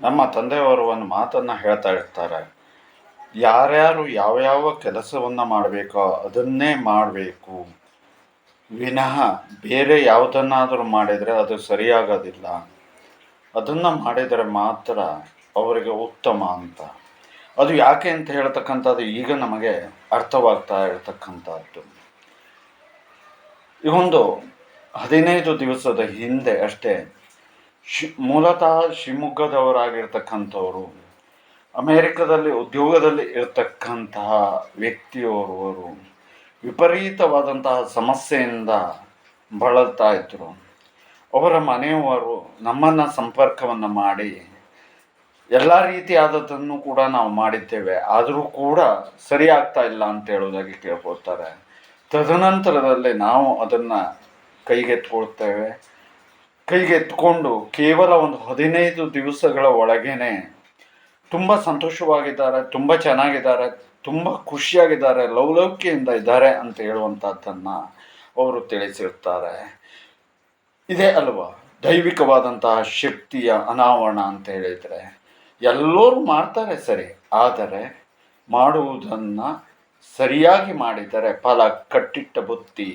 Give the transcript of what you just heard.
ನಮ್ಮ ತಂದೆಯವರು ಒಂದು ಮಾತನ್ನು ಹೇಳ್ತಾ ಇರ್ತಾರೆ. ಯಾರ್ಯಾರು ಯಾವ್ಯಾವ ಕೆಲಸವನ್ನು ಮಾಡಬೇಕೋ ಅದನ್ನೇ ಮಾಡಬೇಕು, ವಿನಃ ಬೇರೆ ಯಾವುದನ್ನಾದರೂ ಮಾಡಿದರೆ ಅದು ಸರಿಯಾಗೋದಿಲ್ಲ. ಅದನ್ನು ಮಾಡಿದರೆ ಮಾತ್ರ ಅವರಿಗೆ ಉತ್ತಮ ಅಂತ. ಅದು ಯಾಕೆ ಅಂತ ಹೇಳ್ತಕ್ಕಂಥದ್ದು ಈಗ ನಮಗೆ ಅರ್ಥವಾಗ್ತಾ ಇರತಕ್ಕಂಥದ್ದು. ಈ ಒಂದು 15 ದಿವಸದ ಹಿಂದೆ ಅಷ್ಟೇ ಮೂಲತಃ ಶಿವಮೊಗ್ಗದವರಾಗಿರ್ತಕ್ಕಂಥವರು, ಅಮೇರಿಕದಲ್ಲಿ ಉದ್ಯೋಗದಲ್ಲಿ ಇರತಕ್ಕಂತಹ ವ್ಯಕ್ತಿಯೋರ್ವರು ವಿಪರೀತವಾದಂತಹ ಸಮಸ್ಯೆಯಿಂದ ಬಳಲ್ತಾ ಇದ್ದರು. ಅವರ ಮನೆಯವರು ನಮ್ಮನ್ನು ಸಂಪರ್ಕವನ್ನು ಮಾಡಿ ಎಲ್ಲ ರೀತಿಯಾದದ್ದನ್ನು ಕೂಡ ನಾವು ಮಾಡಿದ್ದೇವೆ, ಆದರೂ ಕೂಡ ಸರಿಯಾಗ್ತಾ ಇಲ್ಲ ಅಂತ ಹೇಳೋದಾಗಿ ಕೇಳ್ಕೊಳ್ತಾರೆ. ತದನಂತರದಲ್ಲಿ ನಾವು ಅದನ್ನು ಕೈಗೆತ್ಕೊಳ್ತೇವೆ. ಕೈಗೆತ್ಕೊಂಡು ಕೇವಲ ಒಂದು 15 ದಿವಸಗಳ ಒಳಗೇನೆ ತುಂಬ ಸಂತೋಷವಾಗಿದ್ದಾರೆ, ತುಂಬ ಚೆನ್ನಾಗಿದ್ದಾರೆ, ತುಂಬ ಖುಷಿಯಾಗಿದ್ದಾರೆ, ಲವಲವಿಕೆಯಿಂದ ಇದ್ದಾರೆ ಅಂತ ಹೇಳುವಂಥದ್ದನ್ನು ಅವರು ತಿಳಿಸಿರ್ತಾರೆ. ಇದೇ ಅಲ್ವಾ ದೈವಿಕವಾದಂತಹ ಶಕ್ತಿಯ ಅನಾವರಣ ಅಂತ ಹೇಳಿದರೆ. ಎಲ್ಲರೂ ಮಾಡ್ತಾರೆ ಸರಿ, ಆದರೆ ಮಾಡುವುದನ್ನು ಸರಿಯಾಗಿ ಮಾಡಿದರೆ ಫಲ ಕಟ್ಟಿಟ್ಟ ಬುತ್ತಿ